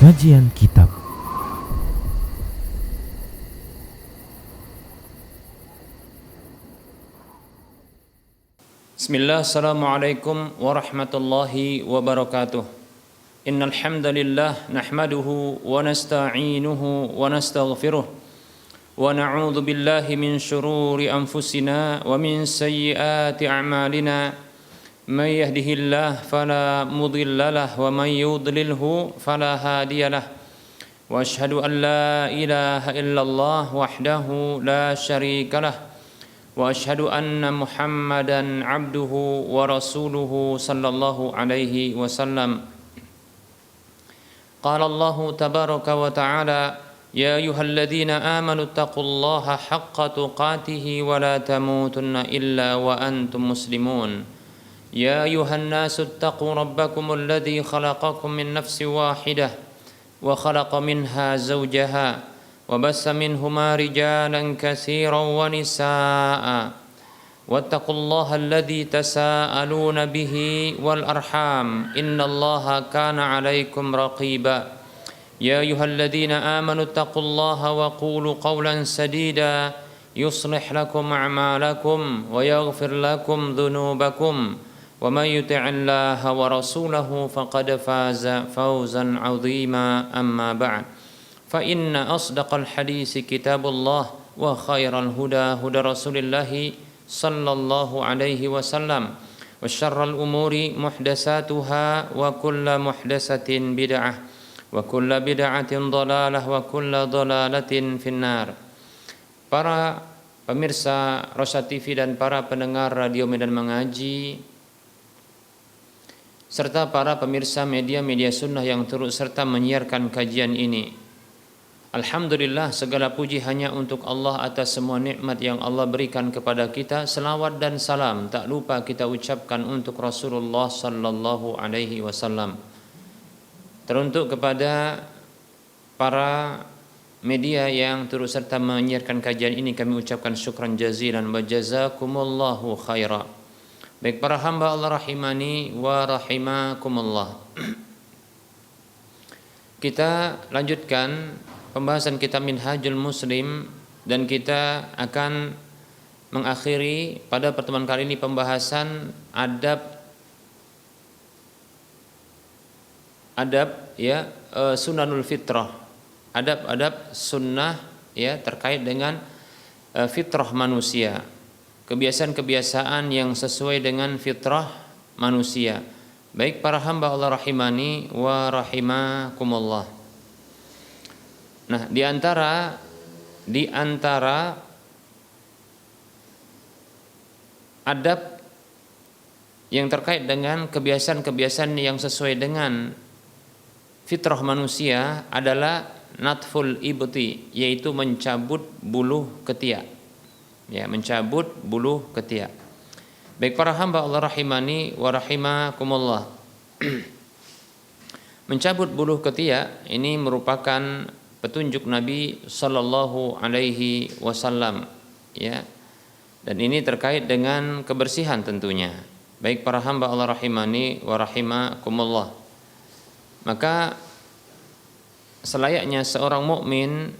Kajian Kitab. Bismillah, assalamualaikum warahmatullahi wabarakatuh. Innal hamdalillah nahmaduhu wa nasta'inuhu wa nastaghfiruh wa na'udzu billahi min shururi anfusina wa min sayyiati a'malina. May yahdihillahu fala mudilla lahu wa may yudlilhu fala hadiya lahu. Wa asyhadu an la ilaha illallah wahdahu la syarika lahu. Wa asyhadu anna Muhammadan abduhu wa rasuluhu sallallahu alaihi wasallam. Qala Allah tabaraka wa ta'ala, ya ayyuhalladzina amanu taqullaha haqqa tuqatih wa la tamutunna illa wa antum muslimun. Ya ayyuhan nasu taqu rabbakum alladzi khalaqakum min nafsin wahidah wa khalaqa minha zawjaha wa bassa minhuma rijalan katsiran wa nisaa'a wattaqullaha alladzi tasaaluna bihi wal arham innallaha kana 'alaikum raqiba. Ya ayyuhalladzina amanu taqullaha wa qulu qawlan sadida yuslih lakum a'malakum wa yaghfir lakum dhunubakum wa may yuti'illaha wa rasulahu faqad faza fawzan 'azima. Amma ba'd, fa inna asdaqal hadisi kitabullah wa khairal huda huda rasulillah sallallahu alaihi wasallam wa syarral umuri muhdatsatuha wa kullu muhdatsatin bid'ah wa kullu bid'atin dhalalah wa kullu dhalalatin finnar. Para pemirsa Rosyad TV dan para pendengar Radio Medan Mengaji serta para pemirsa media-media sunnah yang turut serta menyiarkan kajian ini, alhamdulillah, segala puji hanya untuk Allah atas semua nikmat yang Allah berikan kepada kita. Selawat dan salam tak lupa kita ucapkan untuk Rasulullah sallallahu alaihi wasallam. Teruntuk kepada para media yang turut serta menyiarkan kajian ini, kami ucapkan syukran jazilan wa jazakumullahu khaira. Baik para hamba Allah rahimani wa rahimakumullah, kita lanjutkan pembahasan kitab Minhajul Muslim dan kita akan mengakhiri pada pertemuan kali ini pembahasan adab ya, sunanul fitrah, adab sunnah ya terkait dengan fitrah manusia, kebiasaan-kebiasaan yang sesuai dengan fitrah manusia. Baik para hamba Allah rahimani wa rahimakumullah. Nah, di antara adab yang terkait dengan kebiasaan-kebiasaan yang sesuai dengan fitrah manusia adalah natful ibti, yaitu mencabut bulu ketiak. Ya, mencabut bulu ketiak. Baik para hamba Allah rahimani wa rahimakumullah. Mencabut bulu ketiak ini merupakan petunjuk Nabi sallallahu alaihi wasallam, ya. Dan ini terkait dengan kebersihan tentunya. Baik para hamba Allah rahimani wa rahimakumullah. Maka selayaknya seorang mukmin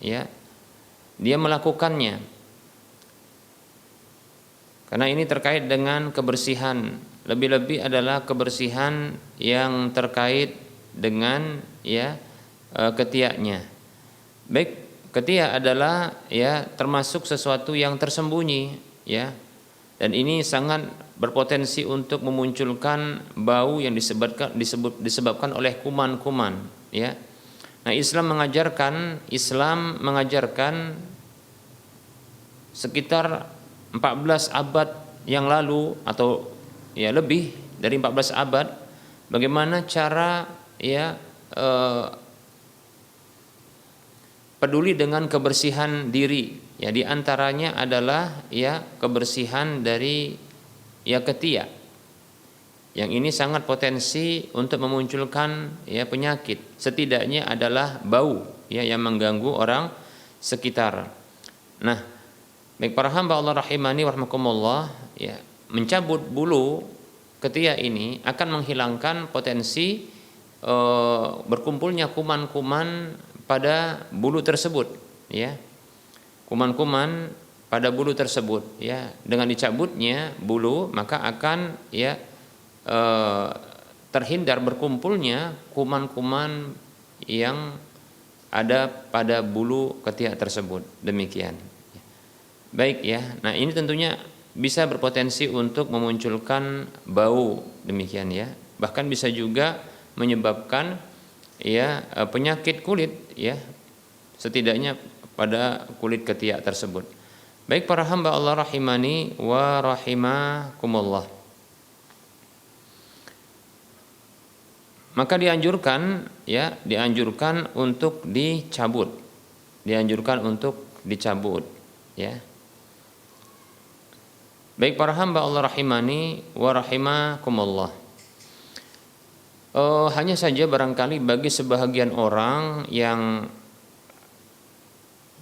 ya, dia melakukannya, karena ini terkait dengan kebersihan. Lebih-lebih adalah kebersihan yang terkait dengan ya ketiaknya. Baik, ketiak adalah ya termasuk sesuatu yang tersembunyi ya, dan ini sangat berpotensi untuk memunculkan bau yang disebabkan oleh kuman-kuman ya. Nah, Islam mengajarkan sekitar 14 abad yang lalu atau ya lebih dari 14 abad bagaimana cara ya peduli dengan kebersihan diri. Ya, di antaranya adalah ya kebersihan dari ya ketiak. Yang ini sangat potensi untuk memunculkan ya penyakit. Setidaknya adalah bau ya yang mengganggu orang sekitar. Nah, baik para hamba Allah rahimani wa rahimakumullah, ya, mencabut bulu ketiak ini akan menghilangkan potensi berkumpulnya kuman-kuman pada bulu tersebut, ya. Kuman-kuman pada bulu tersebut, ya. Dengan dicabutnya bulu maka akan, ya, terhindar berkumpulnya kuman-kuman yang ada pada bulu ketiak tersebut. Demikian. Baik, ya. Nah, ini tentunya bisa berpotensi untuk memunculkan bau, demikian, ya. Bahkan bisa juga menyebabkan, ya, penyakit kulit, ya. Setidaknya pada kulit ketiak tersebut. Baik para hamba Allah rahimani wa rahimakumullah. Maka dianjurkan, ya, dianjurkan untuk dicabut. Dianjurkan untuk dicabut, ya. Baik para hamba Allah rahimani wa rahimakumullah. Hanya saja barangkali bagi sebahagian orang yang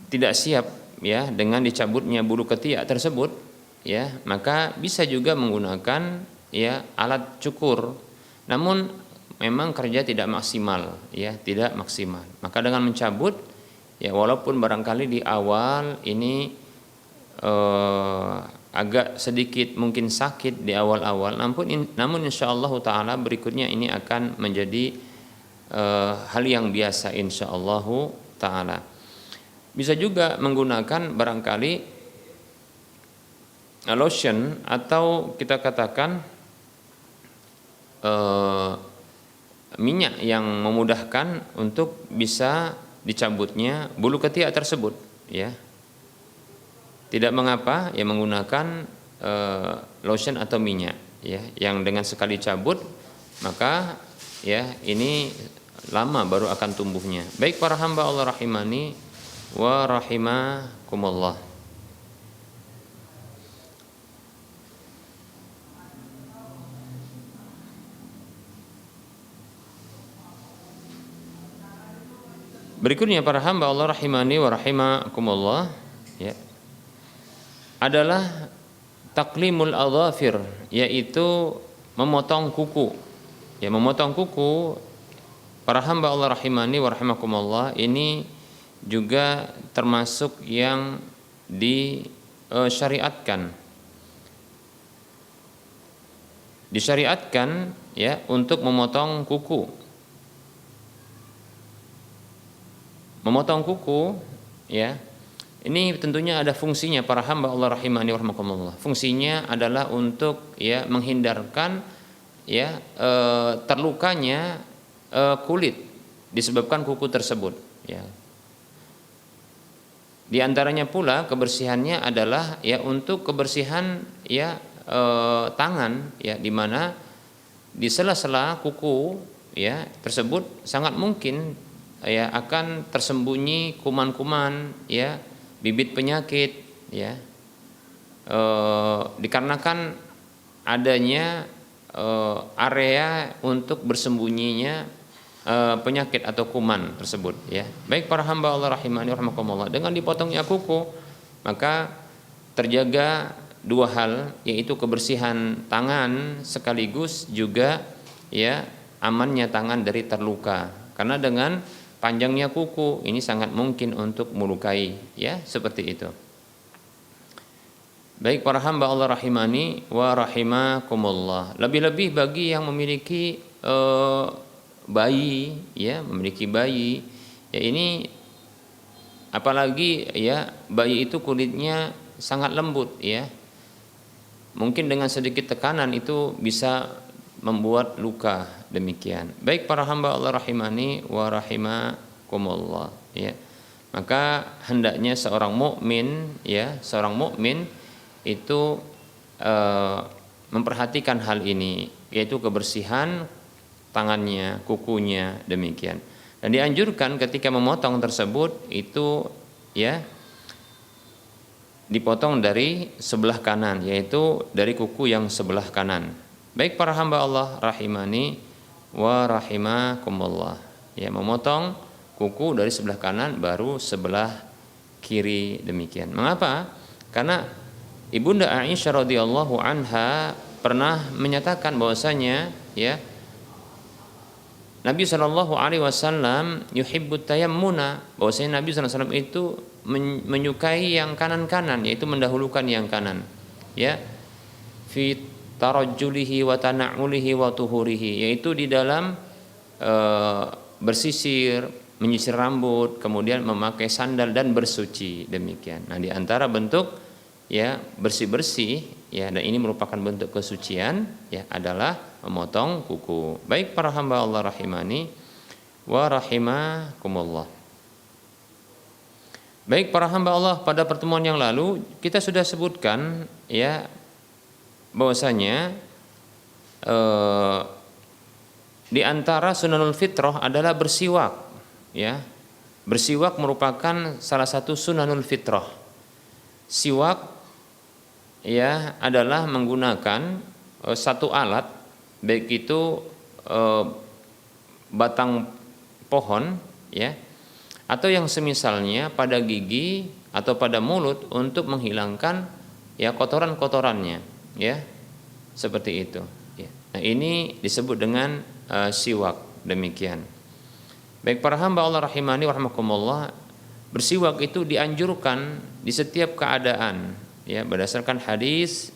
tidak siap, ya, dengan dicabutnya bulu ketiak tersebut, ya, maka bisa juga menggunakan, ya, alat cukur. Namun memang kerja tidak maksimal, ya, tidak maksimal. Maka dengan mencabut, ya, walaupun barangkali di awal ini agak sedikit mungkin sakit di awal-awal, namun insyaallah taala berikutnya ini akan menjadi hal yang biasa insyaallah taala. Bisa juga menggunakan barangkali lotion atau kita katakan minyak yang memudahkan untuk bisa dicabutnya bulu ketiak tersebut, ya. Tidak mengapa, ya, menggunakan lotion atau minyak, ya, yang dengan sekali cabut maka, ya, ini lama baru akan tumbuhnya. Baik para hamba Allah rahimani wa rahimakumullah. Berikutnya para hamba Allah rahimani wa rahimakumullah, ya, adalah taklimul adhafir, yaitu memotong kuku. Ya, memotong kuku para hamba Allah rahimani wa rahimakumullah ini juga termasuk yang disyariatkan. Disyariatkan, ya, untuk memotong kuku. Memotong kuku, ya, ini tentunya ada fungsinya para hamba Allah rahimani wa rahimakumullah. Fungsinya adalah untuk, ya, menghindarkan, ya, terlukanya kulit disebabkan kuku tersebut, ya. Di antaranya pula kebersihannya adalah, ya, untuk kebersihan, ya, tangan, ya, di mana di sela-sela kuku, ya, tersebut sangat mungkin, ya, akan tersembunyi kuman-kuman, ya, bibit penyakit, ya, dikarenakan adanya area untuk bersembunyinya penyakit atau kuman tersebut, ya. Baik para hamba Allah rahimani wa rahimakumullah, dengan dipotongnya kuku maka terjaga dua hal, yaitu kebersihan tangan sekaligus juga, ya, amannya tangan dari terluka. Karena dengan panjangnya kuku ini sangat mungkin untuk melukai, ya, seperti itu. Baik para hamba Allah rahimani wa rahimakumullah. Lebih-lebih bagi yang memiliki bayi, ya, memiliki bayi, ya, ini apalagi, ya, bayi itu kulitnya sangat lembut, ya. Mungkin dengan sedikit tekanan itu bisa membuat luka, demikian. Baik para hamba Allah rahimani wa rahimakumullah, ya. Maka hendaknya seorang mukmin, ya, seorang mukmin itu memperhatikan hal ini, yaitu kebersihan tangannya, kukunya, demikian. Dan dianjurkan ketika memotong tersebut itu, ya, dipotong dari sebelah kanan, yaitu dari kuku yang sebelah kanan. Baik para hamba Allah rahimani wa rahimakumullah, ya, memotong kuku dari sebelah kanan baru sebelah kiri, demikian. Mengapa? Karena Ibunda Aisyah radhiyallahu anha pernah menyatakan bahwasanya, ya, Nabi Shallallahu Alaihi Wasallam yuhibbut tayammuna, bahwasanya Nabi SAW itu menyukai yang kanan-kanan, yaitu mendahulukan yang kanan, ya, fi tarajjulihi wa tana'ulihi wa tuhurihi, yaitu di dalam bersisir, menyisir rambut, kemudian memakai sandal dan bersuci, demikian. Nah, di antara bentuk ya bersih-bersih ya, dan ini merupakan bentuk kesucian ya, adalah memotong kuku. Baik para hamba Allah rahimani wa rahimakumullah. Baik para hamba Allah, pada pertemuan yang lalu kita sudah sebutkan ya bahwasanya di antara sunanul fitrah adalah bersiwak ya. Bersiwak merupakan salah satu sunanul fitrah. Siwak ya adalah menggunakan satu alat, baik itu batang pohon ya, atau yang semisalnya pada gigi atau pada mulut untuk menghilangkan ya kotoran-kotorannya ya, seperti itu ya. Nah, ini disebut dengan siwak, demikian. Baik para hamba Allah rahimani warahmatullah, bersiwak itu dianjurkan di setiap keadaan ya, berdasarkan hadis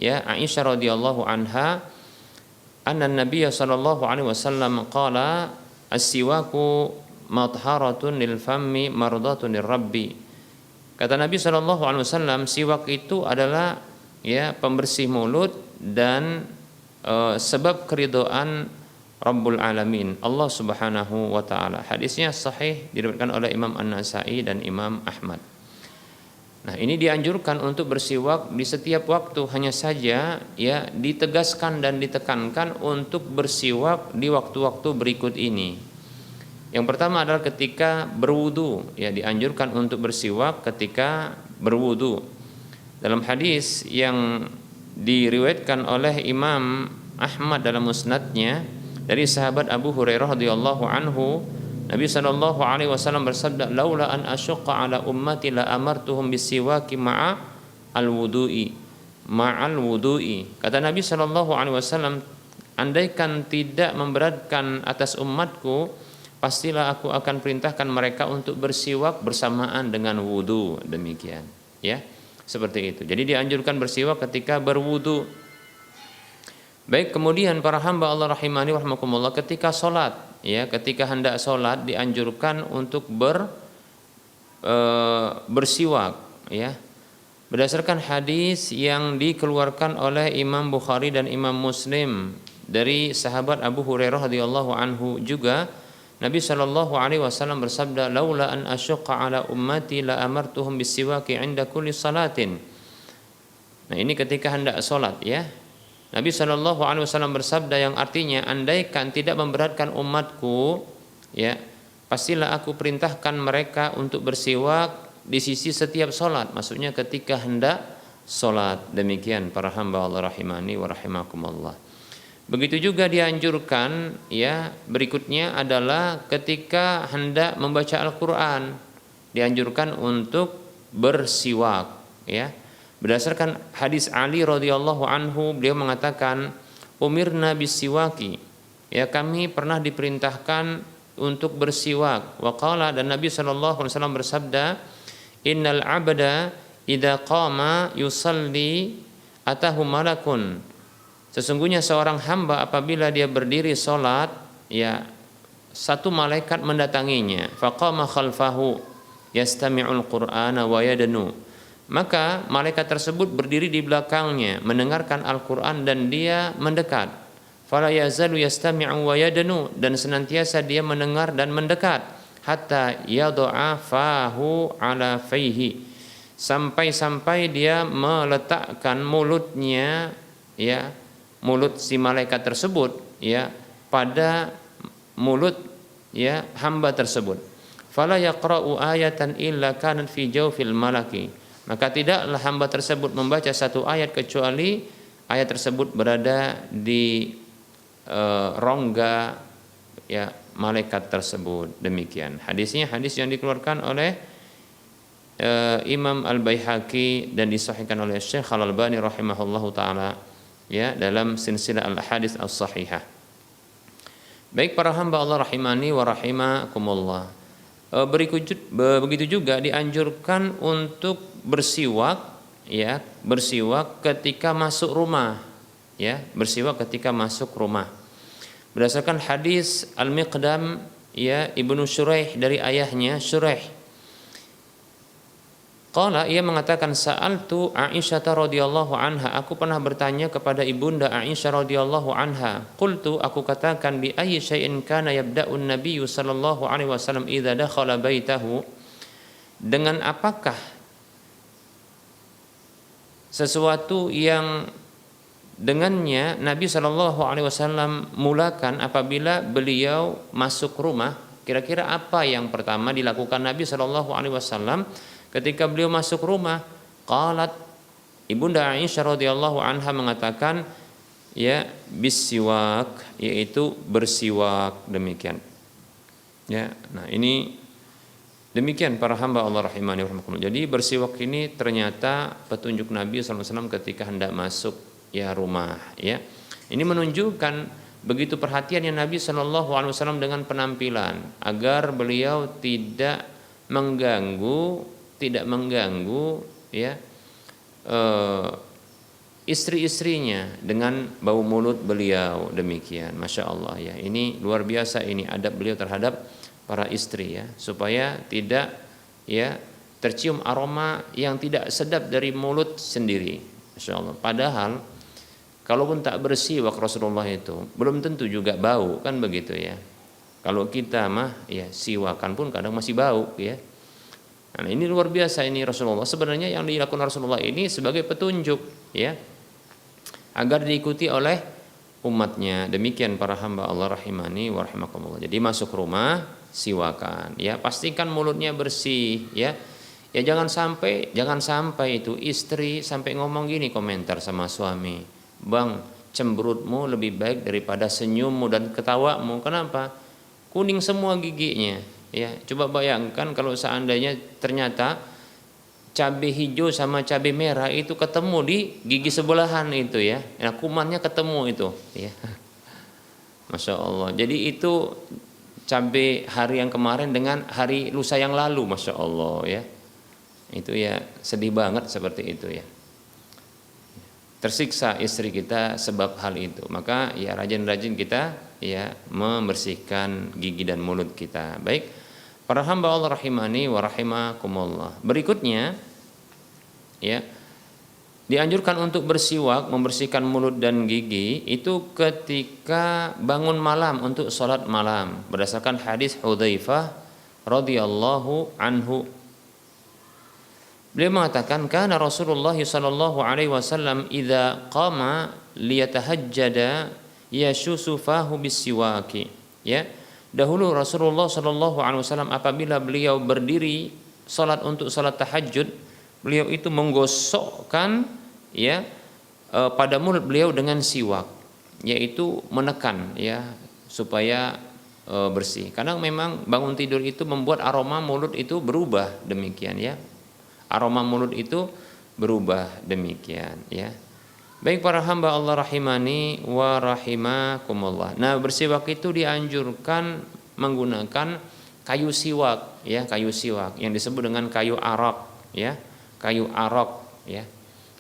ya Aisyah radhiyallahu anha, anna Nabiy sallallahu alaihi wasallam qala as-siwaku matharatun lil fammi mardatun lirabbi. Kata Nabi sallallahu alaihi wasallam, siwak itu adalah ya pembersih mulut dan sebab keridhaan Rabbul Alamin, Allah Subhanahu wa taala. Hadisnya sahih, diriwayatkan oleh Imam An-Nasa'i dan Imam Ahmad. Nah, ini dianjurkan untuk bersiwak di setiap waktu, hanya saja ya ditegaskan dan ditekankan untuk bersiwak di waktu-waktu berikut ini. Yang pertama adalah ketika berwudu, ya dianjurkan untuk bersiwak ketika berwudu. Dalam hadis yang diriwayatkan oleh Imam Ahmad dalam musnadnya dari sahabat Abu Hurairah radhiyallahu anhu, Nabi sallallahu alaihi wasallam bersabda, "Laula an asyqa ala ummati la amartuhum bisiwaki ma'a al-wudu'i." Ma'al wudu'i. Kata Nabi sallallahu alaihi wasallam, andaikan tidak memberatkan atas umatku, pastilah aku akan perintahkan mereka untuk bersiwak bersamaan dengan wudu, demikian. Ya, seperti itu. Jadi dianjurkan bersiwak ketika berwudu. Baik, kemudian para hamba Allah rahimani warahmatullah, ketika sholat ya, ketika hendak sholat dianjurkan untuk bersiwak ya, berdasarkan hadis yang dikeluarkan oleh Imam Bukhari dan Imam Muslim dari sahabat Abu Hurairah radhiyallahu anhu juga, Nabi sallallahu alaihi wasallam bersabda, "Laula an asyqa ala ummati la amartuhum bisiwaki 'inda kulli salatin." Nah, ini ketika hendak sholat ya. Nabi Shallallahu Alaihi Wasallam bersabda yang artinya, andaikan tidak memberatkan umatku, ya pastilah aku perintahkan mereka untuk bersiwak di sisi setiap sholat. Maksudnya ketika hendak sholat. Demikian para hamba Allah rahimani wa rahimakumullah. Begitu juga dianjurkan ya, berikutnya adalah ketika hendak membaca Al-Quran, dianjurkan untuk bersiwak ya. Berdasarkan hadis Ali radhiyallahu anhu, beliau mengatakan, umirna bisiwaki, ya kami pernah diperintahkan untuk bersiwak. Wa qala, dan Nabi sallallahu alaihi wasallam bersabda, innal abda idza qama yusalli atahu malakun. Sesungguhnya seorang hamba apabila dia berdiri salat, ya satu malaikat mendatanginya. Faqama khalfahu yastami'ul qur'ana wa yadnu. Maka malaikat tersebut berdiri di belakangnya mendengarkan Al-Quran dan dia mendekat. Fala yazalu yastami'u wa yadnu, dan senantiasa dia mendengar dan mendekat. Hatta yadu'a fahu ala faihi, sampai-sampai dia meletakkan mulutnya ya, mulut si malaikat tersebut ya pada mulut ya hamba tersebut. Fala yaqra'u ayatan illa kanat fi jawfil malaki. Maka tidaklah hamba tersebut membaca satu ayat kecuali ayat tersebut berada di rongga ya malaikat tersebut. Demikian. Hadisnya hadis yang dikeluarkan oleh Imam Al-Baihaqi dan disahihkan oleh Syekh Al-Albani rahimahullahu taala ya dalam silsilah al-hadis as-sahihah. Baik para hamba Allah rahimani wa rahimakumullah. Begitu juga dianjurkan untuk bersiwak, ya, bersiwak ketika masuk rumah, ya, bersiwak ketika masuk rumah. Berdasarkan hadis Al-Miqdam, ya, Ibnu Syuraih dari ayahnya Syuraih. Qala, ia mengatakan, sa'altu Aisyah radhiyallahu anha, aku pernah bertanya kepada ibunda Aisyah radhiyallahu anha. Qultu, aku katakan, bi ayyi syai'in kana yabda'un nabiyyu sallallahu alaihi wasallam idza dakhala baitahu, dengan apakah sesuatu yang dengannya Nabi sallallahu alaihi wasallam mulakan apabila beliau masuk rumah? Kira-kira apa yang pertama dilakukan Nabi sallallahu alaihi wasallam ketika beliau masuk rumah? Qalat, ibunda Aisyah radhiyallahu anha mengatakan, ya, bisiwak, yaitu bersiwak, demikian. Ya, nah ini demikian para hamba Allah rahimani wa rahimakumullah. Jadi bersiwak ini ternyata petunjuk Nabi SAW ketika hendak masuk, ya, rumah, ya. Ini menunjukkan begitu perhatiannya Nabi SAW dengan penampilan agar beliau tidak mengganggu ya, istri-istrinya dengan bau mulut beliau, demikian. Masya Allah, ya, ini luar biasa, ini adab beliau terhadap para istri, ya, supaya tidak, ya, tercium aroma yang tidak sedap dari mulut sendiri. Masya Allah. Padahal kalaupun tak bersiwak Rasulullah itu belum tentu juga bau, kan begitu, ya. Kalau kita mah, ya, siwakan pun kadang masih bau, ya. Nah, ini luar biasa ini Rasulullah. Sebenarnya yang dilakukan Rasulullah ini sebagai petunjuk, ya, agar diikuti oleh umatnya. Demikian para hamba Allah rahimani wa rahimakumullah. Jadi masuk rumah siwakan, ya, pastikan mulutnya bersih, ya. Ya, jangan sampai itu istri sampai ngomong gini, komentar sama suami, "Bang, cemberutmu lebih baik daripada senyummu dan ketawamu." Kenapa? Kuning semua giginya. Ya, coba bayangkan kalau seandainya ternyata cabai hijau sama cabai merah itu ketemu di gigi sebelahan itu, ya. Nah, kumannya ketemu itu, ya. Masya Allah. Jadi itu cabai hari yang kemarin dengan hari lusa yang lalu, Masya Allah, ya. Itu, ya, sedih banget seperti itu, ya. Tersiksa istri kita sebab hal itu. Maka, ya, rajin-rajin kita, ya, membersihkan gigi dan mulut kita. Baik, para hamba Allah rahimani wa rahimakumullah. Berikutnya, ya, dianjurkan untuk bersiwak, membersihkan mulut dan gigi itu ketika bangun malam untuk sholat malam. Berdasarkan hadis Hudzaifah radhiyallahu anhu, beliau mengatakan, kana Rasulullah sallallahu alaihi wasallam idza qama liyatahajjada yashusu fahu bisiwaki, ya. Dahulu Rasulullah sallallahu alaihi wasallam apabila beliau berdiri salat untuk salat tahajud, beliau itu menggosokkan, ya, pada mulut beliau dengan siwak, yaitu menekan, ya, supaya bersih. Karena memang bangun tidur itu membuat aroma mulut itu berubah, demikian, ya. Aroma mulut itu berubah, demikian, ya. Baik para hamba Allah rahimani wa rahimakumullah. Nah, bersiwak itu dianjurkan menggunakan kayu siwak, ya, kayu siwak yang disebut dengan kayu arok, ya. Kayu arok, ya.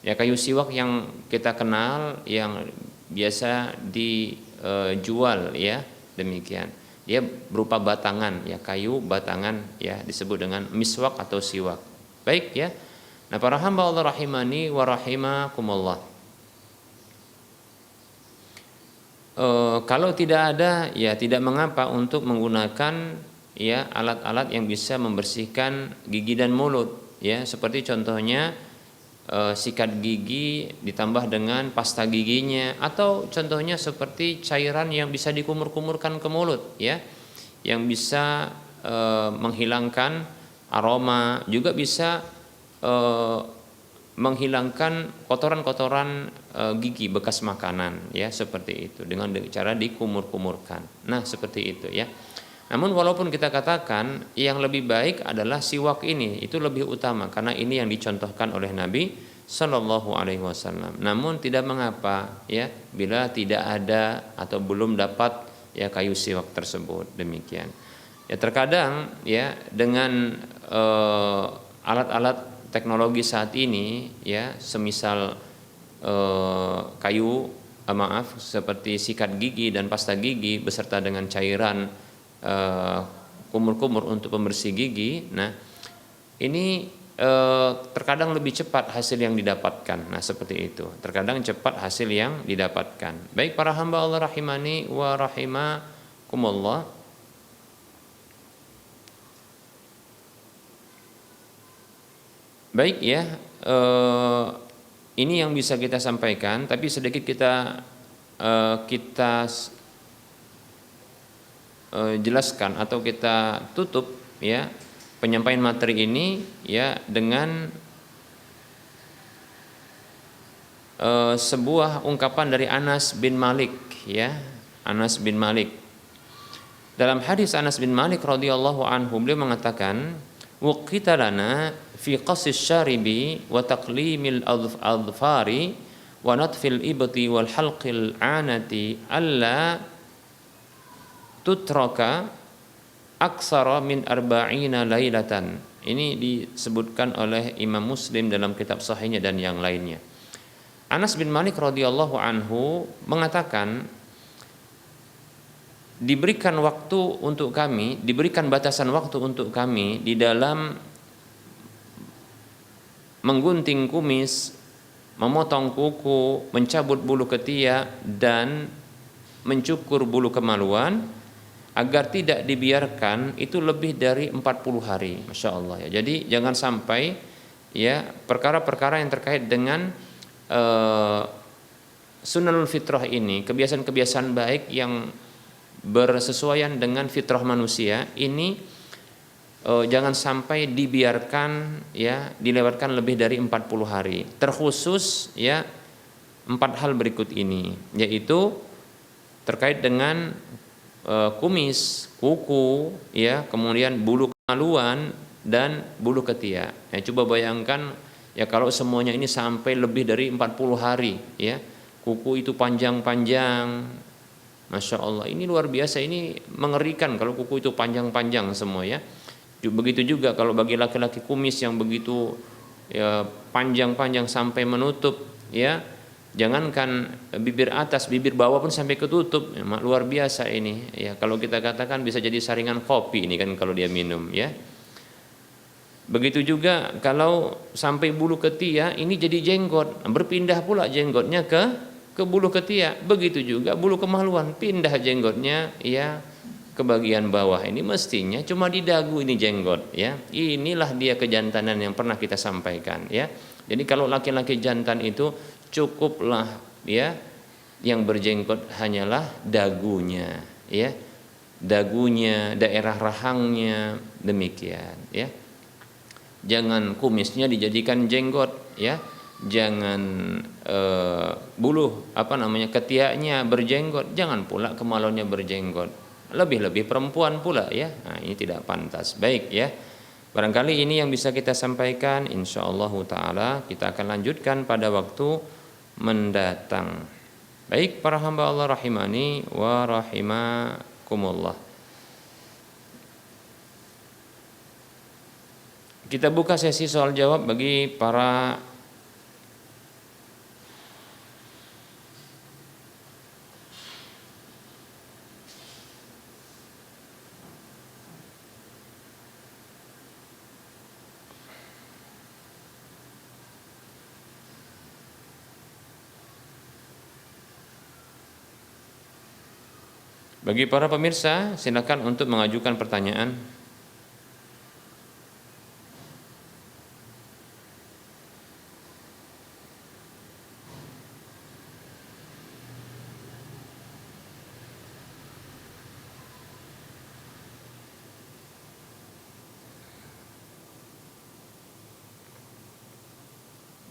Ya, kayu siwak yang kita kenal yang biasa dijual, ya, demikian. Dia berupa batangan, ya, kayu batangan, ya, disebut dengan miswak atau siwak. Baik, ya. Nah, para hamba Allah rahimani wa rahimakumullah. Kalau tidak ada, ya, tidak mengapa untuk menggunakan, ya, alat-alat yang bisa membersihkan gigi dan mulut, ya, seperti contohnya sikat gigi ditambah dengan pasta giginya, atau contohnya seperti cairan yang bisa dikumur-kumurkan ke mulut, ya, yang bisa menghilangkan aroma, juga bisa menghilangkan kotoran-kotoran gigi bekas makanan, ya, seperti itu dengan cara dikumur-kumurkan. Nah, seperti itu, ya. Namun walaupun kita katakan yang lebih baik adalah siwak ini, itu lebih utama karena ini yang dicontohkan oleh Nabi Shallallahu Alaihi Wasallam. Namun tidak mengapa, ya, bila tidak ada atau belum dapat, ya kayu siwak tersebut. Demikian. Ya terkadang ya dengan alat-alat teknologi saat ini ya semisal kayu seperti sikat gigi dan pasta gigi beserta dengan cairan kumur-kumur untuk pembersih gigi. Nah, ini terkadang lebih cepat hasil yang didapatkan. Nah, seperti itu. Terkadang cepat hasil yang didapatkan. Baik para hamba Allah rahimani wa rahimakumullah. Baik ya, ini yang bisa kita sampaikan, tapi sedikit kita jelaskan atau kita tutup ya penyampaian materi ini ya dengan sebuah ungkapan dari Anas bin Malik ya. Anas bin Malik, dalam hadis Anas bin Malik radhiyallahu anhu, beliau mengatakan, waqita lana fi qasis syaribi wa taqlimil adfari wa natfil ibti wal halqil anati alla tutraka aksara min arba'ina lailatan. Ini disebutkan oleh Imam Muslim dalam kitab sahihnya dan yang lainnya. Anas bin Malik radhiyallahu anhu mengatakan, diberikan waktu untuk kami, diberikan batasan waktu untuk kami di dalam menggunting kumis, memotong kuku, mencabut bulu ketiak dan mencukur bulu kemaluan, agar tidak dibiarkan itu lebih dari 40 hari. Masya Allah ya. Jadi jangan sampai ya perkara-perkara yang terkait dengan sunnahul fitrah ini, kebiasaan-kebiasaan baik yang bersesuaian dengan fitrah manusia ini jangan sampai dibiarkan ya dilewatkan lebih dari 40 hari. Terkhusus ya 4 hal berikut ini, yaitu terkait dengan kumis, kuku, ya, kemudian bulu kemaluan dan bulu ketiak. Ya, coba bayangkan ya kalau semuanya ini sampai lebih dari 40 hari, ya, kuku itu panjang-panjang, masya Allah, ini luar biasa, ini mengerikan kalau kuku itu panjang-panjang semua ya. Begitu juga kalau bagi laki-laki kumis yang begitu ya panjang-panjang sampai menutup ya. Jangankan bibir atas, bibir bawah pun sampai ketutup, ya, luar biasa ini. Ya, kalau kita katakan bisa jadi saringan kopi ini kan kalau dia minum, ya. Begitu juga kalau sampai bulu ketiak ini jadi jenggot, berpindah pula jenggotnya ke bulu ketiak. Begitu juga bulu kemaluan, pindah jenggotnya ya ke bagian bawah. Ini mestinya cuma di dagu ini jenggot, ya. Inilah dia kejantanan yang pernah kita sampaikan, ya. Jadi kalau laki-laki jantan itu cukuplah ya yang berjenggot hanyalah dagunya, ya, dagunya, daerah rahangnya, demikian ya. Jangan kumisnya dijadikan jenggot, ya, jangan bulu ketiaknya berjenggot, jangan pula kemaluannya berjenggot, lebih-lebih perempuan pula ya. Nah, ini tidak pantas. Baik ya, barangkali ini yang bisa kita sampaikan. Insyaallah taala kita akan lanjutkan pada waktu mendatang. Baik para hamba Allah rahimani wa rahimakumullah. Kita buka sesi soal jawab bagi para pemirsa, silakan untuk mengajukan pertanyaan.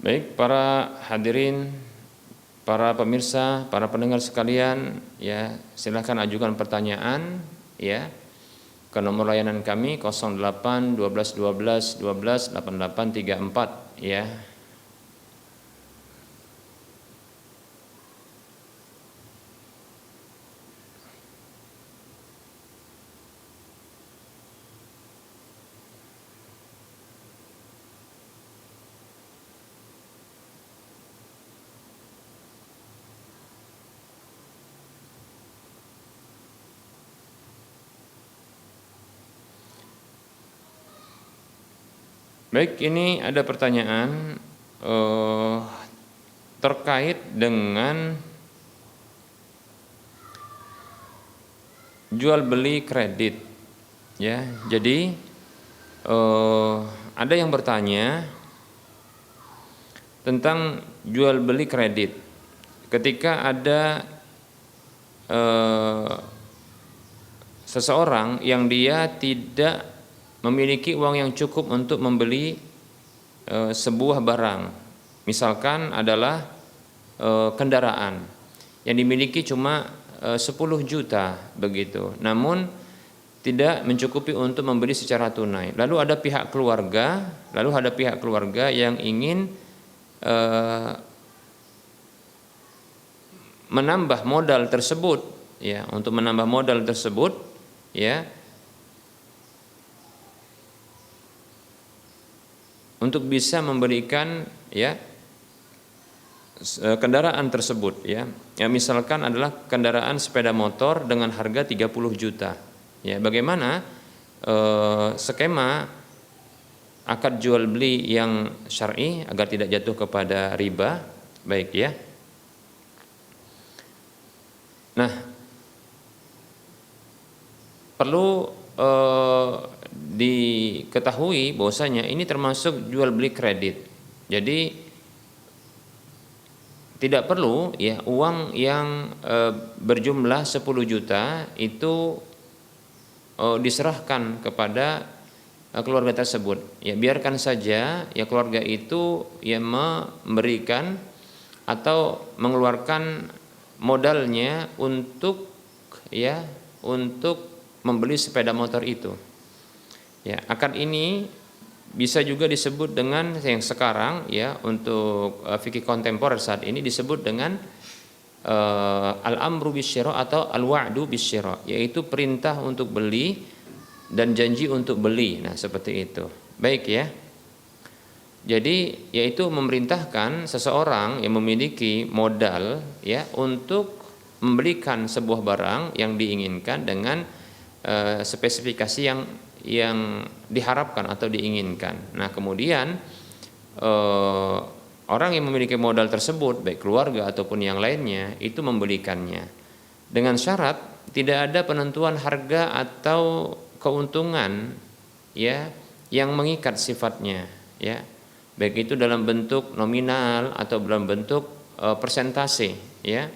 Baik para hadirin, para pemirsa, para pendengar sekalian, ya, silakan ajukan pertanyaan ya ke nomor layanan kami 08 12 12 12 88 34 ya. Baik, ini ada pertanyaan terkait dengan jual beli kredit, ya. Jadi ada yang bertanya tentang jual beli kredit. Ketika ada seseorang yang dia tidak memiliki uang yang cukup untuk membeli sebuah barang, misalkan adalah kendaraan yang dimiliki cuma 10 juta begitu, namun tidak mencukupi untuk membeli secara tunai. Lalu ada pihak keluarga yang ingin menambah modal tersebut, ya, untuk menambah modal tersebut, ya, untuk bisa memberikan, ya, kendaraan tersebut, ya. Ya, misalkan adalah kendaraan sepeda motor dengan harga 30 juta. Ya, bagaimana skema akad jual beli yang syar'i agar tidak jatuh kepada riba? Baik, ya. Nah, perlu diketahui bahwasanya ini termasuk jual beli kredit. Jadi tidak perlu, ya, uang yang berjumlah 10 juta itu diserahkan kepada keluarga tersebut. Ya, biarkan saja, ya, keluarga itu, ya, memberikan atau mengeluarkan modalnya untuk, ya, untuk membeli sepeda motor itu. Ya, akad ini bisa juga disebut dengan yang sekarang, ya, untuk fikih kontemporer saat ini disebut dengan al-amru bisyira atau al-wa'du bisyira, yaitu perintah untuk beli dan janji untuk beli. Nah, seperti itu. Baik, ya. Jadi yaitu memerintahkan seseorang yang memiliki modal, ya, untuk membelikan sebuah barang yang diinginkan dengan spesifikasi yang diharapkan atau diinginkan. Nah, kemudian orang yang memiliki modal tersebut, baik keluarga ataupun yang lainnya, itu membelikannya dengan syarat tidak ada penentuan harga atau keuntungan, ya, yang mengikat sifatnya, ya, baik itu dalam bentuk nominal atau dalam bentuk persentase, ya.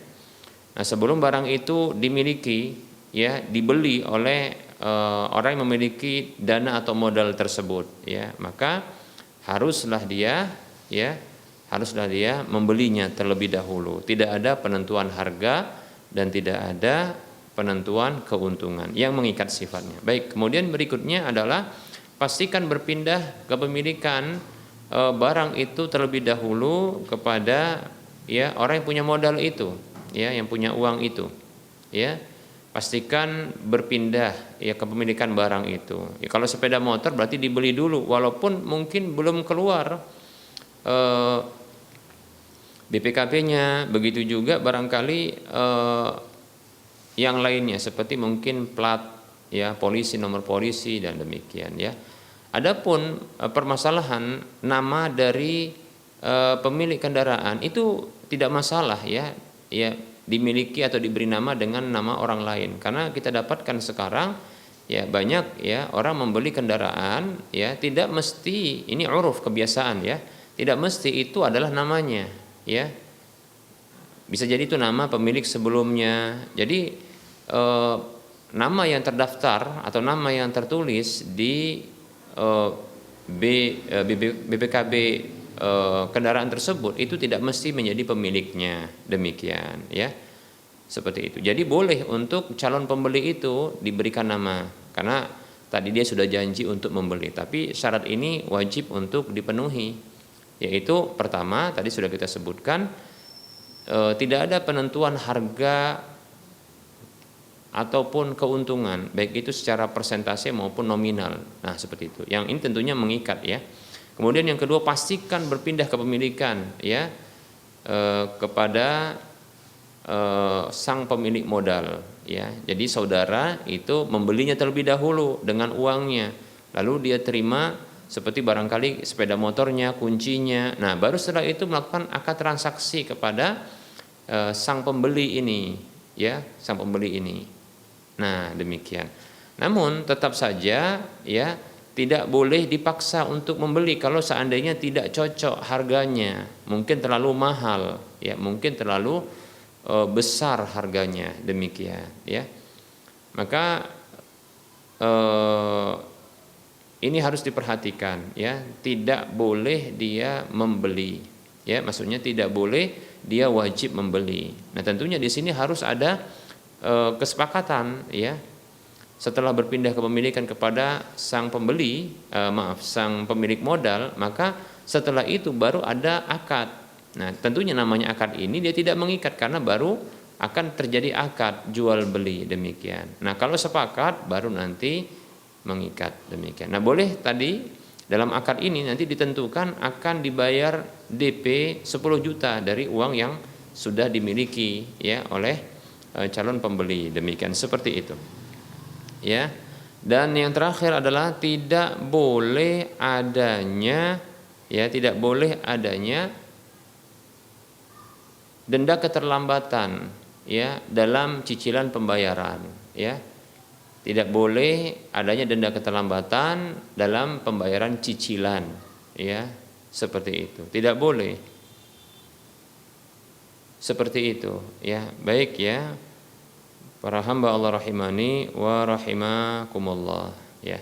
Nah, sebelum barang itu dimiliki, ya, dibeli oleh orang yang memiliki dana atau modal tersebut, ya, maka haruslah dia membelinya terlebih dahulu. Tidak ada penentuan harga dan tidak ada penentuan keuntungan yang mengikat sifatnya. Baik, kemudian berikutnya adalah pastikan berpindah kepemilikan barang itu terlebih dahulu kepada, ya, orang yang punya modal itu, ya, yang punya uang itu, ya. Pastikan berpindah, ya, kepemilikan barang itu. Ya, kalau sepeda motor berarti dibeli dulu walaupun mungkin belum keluar BPKB-nya, begitu juga barangkali yang lainnya seperti mungkin plat, ya, polisi, nomor polisi dan demikian, ya. Adapun permasalahan nama dari pemilik kendaraan itu tidak masalah, ya, ya, dimiliki atau diberi nama dengan nama orang lain, karena kita dapatkan sekarang, ya, banyak, ya, orang membeli kendaraan, ya, tidak mesti ini uruf kebiasaan, ya, tidak mesti itu adalah namanya, ya, bisa jadi itu nama pemilik sebelumnya. Jadi nama yang terdaftar atau nama yang tertulis di BPKB kendaraan tersebut itu tidak mesti menjadi pemiliknya, demikian, ya, seperti itu. Jadi boleh untuk calon pembeli itu diberikan nama karena tadi dia sudah janji untuk membeli, tapi syarat ini wajib untuk dipenuhi, yaitu pertama tadi sudah kita sebutkan, tidak ada penentuan harga ataupun keuntungan, baik itu secara persentase maupun nominal. Nah, seperti itu. Yang ini tentunya mengikat, ya. Kemudian yang kedua, pastikan berpindah kepemilikan, ya, kepada sang pemilik modal, ya. Jadi saudara itu membelinya terlebih dahulu dengan uangnya, lalu dia terima seperti barangkali sepeda motornya, kuncinya. Nah, baru setelah itu melakukan akad transaksi kepada sang pembeli ini, ya, sang pembeli ini. Nah, demikian. Namun tetap saja ya tidak boleh dipaksa untuk membeli kalau seandainya tidak cocok harganya, mungkin terlalu mahal, ya, mungkin terlalu besar harganya, demikian, ya. Maka ini harus diperhatikan, ya, tidak boleh dia membeli, ya, maksudnya tidak boleh dia wajib membeli. Nah, tentunya di sini harus ada kesepakatan, ya. Setelah berpindah kepemilikan kepada sang pembeli, sang pemilik modal, maka setelah itu baru ada akad. Nah, tentunya namanya akad ini dia tidak mengikat karena baru akan terjadi akad jual beli, demikian. Nah, kalau sepakat baru nanti mengikat, demikian. Nah, boleh tadi dalam akad ini nanti ditentukan akan dibayar DP 10 juta dari uang yang sudah dimiliki, ya, oleh calon pembeli, demikian, seperti itu. Ya, dan yang terakhir adalah tidak boleh adanya, ya, tidak boleh adanya denda keterlambatan, ya, dalam cicilan pembayaran, ya. Tidak boleh adanya denda keterlambatan dalam pembayaran cicilan, ya, seperti itu. Tidak boleh seperti itu, ya. Baik, ya, para hamba Allah rahimani wa rahimakumullah, ya.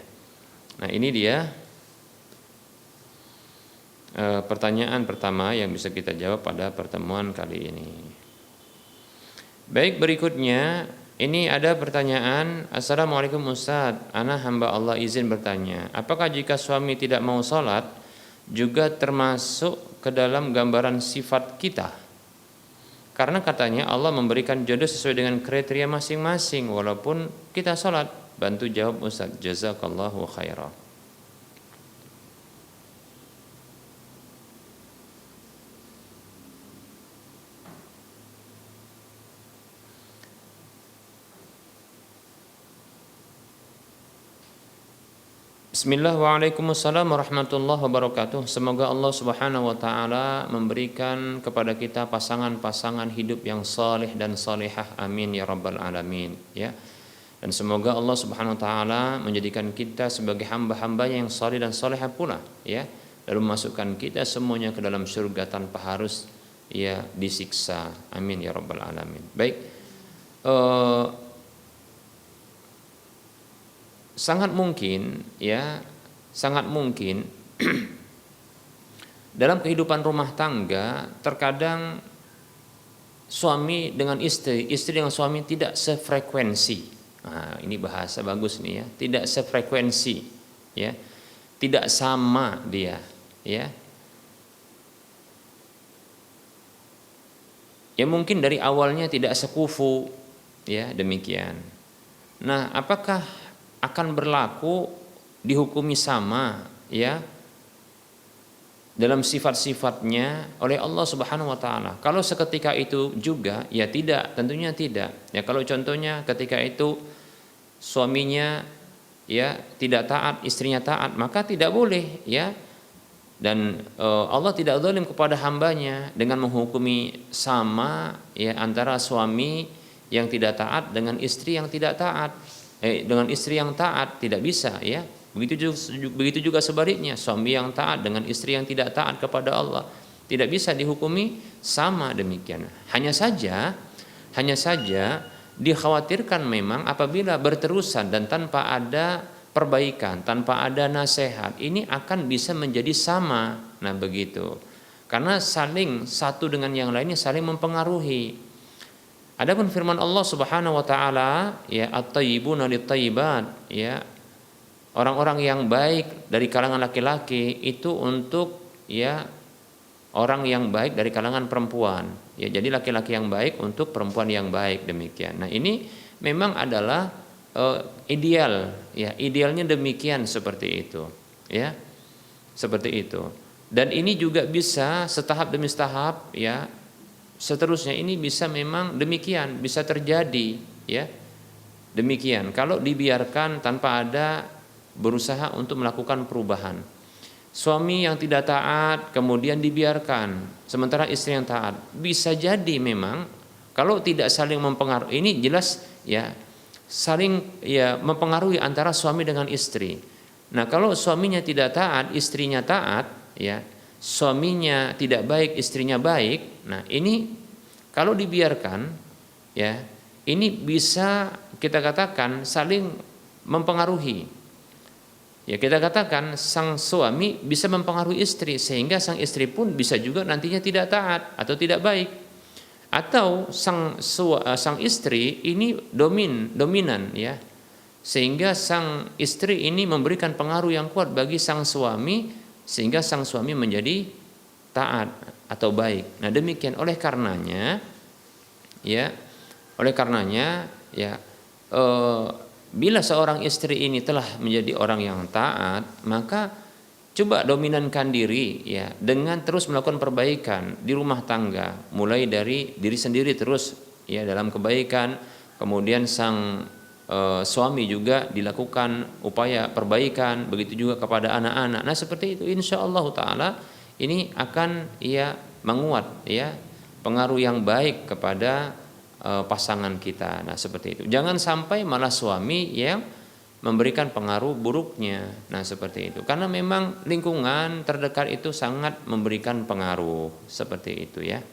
Nah, ini dia pertanyaan pertama yang bisa kita jawab pada pertemuan kali ini. Baik, berikutnya ini ada pertanyaan. Assalamualaikum Ustaz, ana hamba Allah izin bertanya, apakah jika suami tidak mau sholat juga termasuk ke dalam gambaran sifat kita? Karena katanya Allah memberikan jodoh sesuai dengan kriteria masing-masing walaupun kita sholat. Bantu jawab Ustaz, jazakallahu khairan. Bismillah, waalaikumsalam warahmatullahi wabarakatuh. Semoga Allah subhanahu wa ta'ala memberikan kepada kita pasangan-pasangan hidup yang saleh dan salihah, amin ya rabbal alamin, ya. Dan semoga Allah subhanahu wa ta'ala menjadikan kita sebagai hamba-hambanya yang saleh dan salihah pula, ya, lalu memasukkan kita semuanya ke dalam surga tanpa harus, ya, disiksa, amin ya rabbal alamin. Baik, sangat mungkin, ya, sangat mungkin dalam kehidupan rumah tangga terkadang suami dengan istri dengan suami tidak sefrekuensi. Nah, ini bahasa bagus nih, ya, tidak sefrekuensi, ya, tidak sama dia, ya. Ya, mungkin dari awalnya tidak sekufu, ya, demikian. Nah, apakah akan berlaku dihukumi sama, ya, dalam sifat-sifatnya oleh Allah Subhanahu wa taala? Kalau seketika itu juga, ya tidak, tentunya tidak. Ya, kalau contohnya ketika itu suaminya, ya, tidak taat, istrinya taat, maka tidak boleh, ya. Dan Allah tidak zalim kepada hambanya dengan menghukumi sama, ya, antara suami yang tidak taat dengan istri yang tidak taat. Dengan istri yang taat tidak bisa, ya. Begitu juga sebaliknya, suami yang taat dengan istri yang tidak taat kepada Allah tidak bisa dihukumi sama, demikian. Hanya saja dikhawatirkan memang apabila berterusan dan tanpa ada perbaikan, tanpa ada nasihat, ini akan bisa menjadi sama. Nah, begitu. Karena saling satu dengan yang lainnya saling mempengaruhi. Adapun firman Allah Subhanahu wa taala, ya, at-thayyibuna lit-thayyibat, ya, orang-orang yang baik dari kalangan laki-laki itu untuk, ya, orang yang baik dari kalangan perempuan. Ya, jadi laki-laki yang baik untuk perempuan yang baik, demikian. Nah, ini memang adalah ideal, ya, idealnya demikian, seperti itu, ya. Seperti itu. Dan ini juga bisa setahap demi setahap, ya. Seterusnya ini bisa memang demikian, bisa terjadi, ya, demikian. Kalau dibiarkan tanpa ada berusaha untuk melakukan perubahan. Suami yang tidak taat kemudian dibiarkan, sementara istri yang taat. Bisa jadi memang kalau tidak saling mempengaruhi, ini jelas ya, saling ya mempengaruhi antara suami dengan istri. Nah, kalau suaminya tidak taat, istrinya taat, ya, suaminya tidak baik, istrinya baik. Nah, ini kalau dibiarkan, ya, ini bisa kita katakan saling mempengaruhi. Ya, kita katakan sang suami bisa mempengaruhi istri sehingga sang istri pun bisa juga nantinya tidak taat atau tidak baik. Atau sang istri ini dominan ya. Sehingga sang istri ini memberikan pengaruh yang kuat bagi sang suami sehingga sang suami menjadi taat atau baik. Nah, demikian oleh karenanya ya bila seorang istri ini telah menjadi orang yang taat, maka coba dominankan diri ya dengan terus melakukan perbaikan di rumah tangga, mulai dari diri sendiri terus ya dalam kebaikan, kemudian sang suami juga dilakukan upaya perbaikan, begitu juga kepada anak-anak. Nah, seperti itu insyaallah taala ini akan ya menguat ya pengaruh yang baik kepada pasangan kita. Nah, seperti itu. Jangan sampai malah suami yang memberikan pengaruh buruknya. Nah, seperti itu. Karena memang lingkungan terdekat itu sangat memberikan pengaruh seperti itu ya.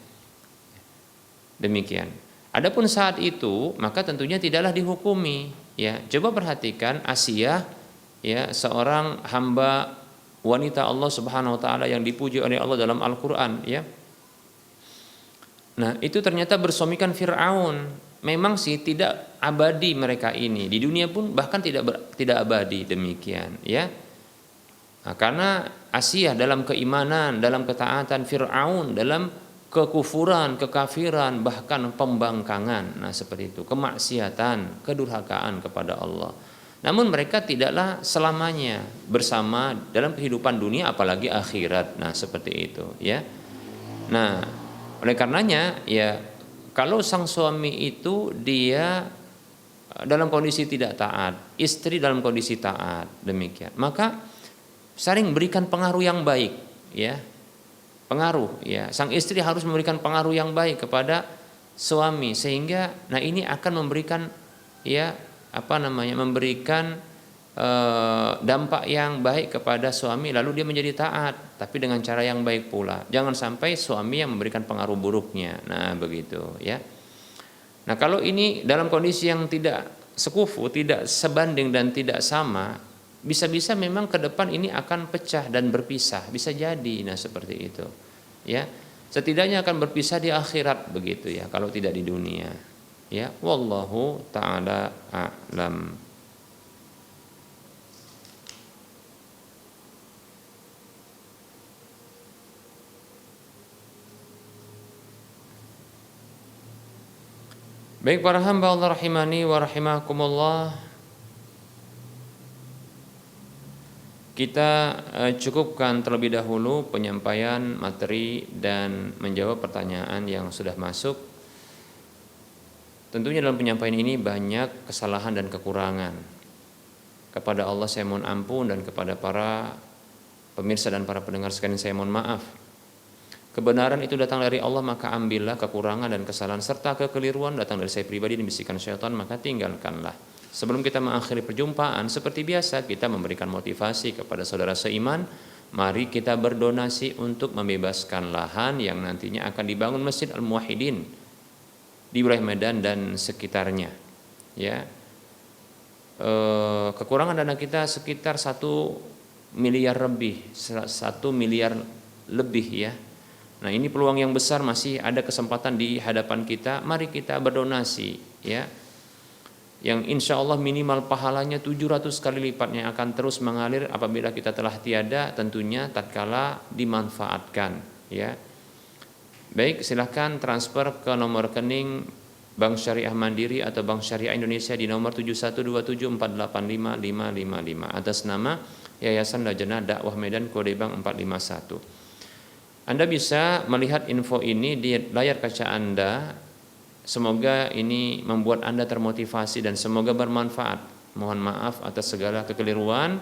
Demikian. Adapun saat itu maka tentunya tidaklah dihukumi ya. Coba perhatikan Asiyah ya, seorang hamba wanita Allah Subhanahu wa taala yang dipuji oleh Allah dalam Al-Qur'an ya. Nah, itu ternyata bersuamikan Fir'aun. Memang sih tidak abadi mereka ini. Di dunia pun bahkan tidak abadi demikian, ya. Nah, karena Asiyah dalam keimanan, dalam ketaatan, Fir'aun dalam kekufuran, kekafiran, bahkan pembangkangan. Nah, seperti itu, kemaksiatan, kedurhakaan kepada Allah. Namun mereka tidaklah selamanya bersama dalam kehidupan dunia apalagi akhirat. Nah, seperti itu, ya. Nah, oleh karenanya ya kalau sang suami itu dia dalam kondisi tidak taat, istri dalam kondisi taat, demikian, maka saling berikan pengaruh yang baik ya. Pengaruh ya, sang istri harus memberikan pengaruh yang baik kepada suami sehingga nah ini akan memberikan ya memberikan dampak yang baik kepada suami, lalu dia menjadi taat tapi dengan cara yang baik pula. Jangan sampai suami yang memberikan pengaruh buruknya. Nah, begitu ya. Nah, kalau ini dalam kondisi yang tidak sekufu, tidak sebanding dan tidak sama, bisa-bisa memang ke depan ini akan pecah dan berpisah, bisa jadi. Nah, seperti itu ya. Setidaknya akan berpisah di akhirat begitu ya, kalau tidak di dunia ya. Wallahu taala a'lam. Baik para hamba Allah rahimani wa rahimakumullah, kita cukupkan terlebih dahulu penyampaian materi dan menjawab pertanyaan yang sudah masuk. Tentunya dalam penyampaian ini banyak kesalahan dan kekurangan. Kepada Allah saya mohon ampun dan kepada para pemirsa dan para pendengar sekalian saya mohon maaf. Kebenaran itu datang dari Allah, maka ambillah. Kekurangan dan kesalahan serta kekeliruan datang dari saya pribadi dan bisikan syaitan, maka tinggalkanlah. Sebelum kita mengakhiri perjumpaan, seperti biasa kita memberikan motivasi kepada saudara seiman. Mari kita berdonasi untuk membebaskan lahan yang nantinya akan dibangun Masjid Al-Muwahhidin di wilayah Medan dan sekitarnya. Ya, kekurangan dana kita sekitar 1 miliar lebih, 1 miliar lebih ya. Nah, ini peluang yang besar, masih ada kesempatan di hadapan kita. Mari kita berdonasi ya. Yang insya Allah minimal pahalanya 700 kali lipatnya akan terus mengalir apabila kita telah tiada, tentunya tatkala dimanfaatkan ya. Baik, silahkan transfer ke nomor rekening Bank Syariah Mandiri atau Bank Syariah Indonesia di nomor 7127485555 atas nama Yayasan Lajnah Dakwah Medan, kode bank 451. Anda bisa melihat info ini di layar kaca Anda. Semoga ini membuat Anda termotivasi dan semoga bermanfaat. Mohon maaf atas segala kekeliruan.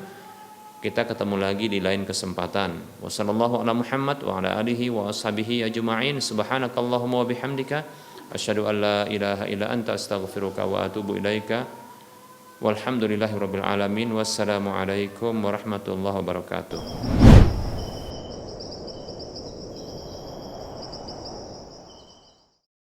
Kita ketemu lagi di lain kesempatan. Wassallallahu ala Muhammad wa ala alihi wa ashabihi ajma'in. Subhanakallahumma wa bihamdika asyhadu an la ilaha illa anta astaghfiruka wa atubu ilaika. Walhamdulillahi rabbil alamin. Wassalamu alaikum warahmatullahi wabarakatuh.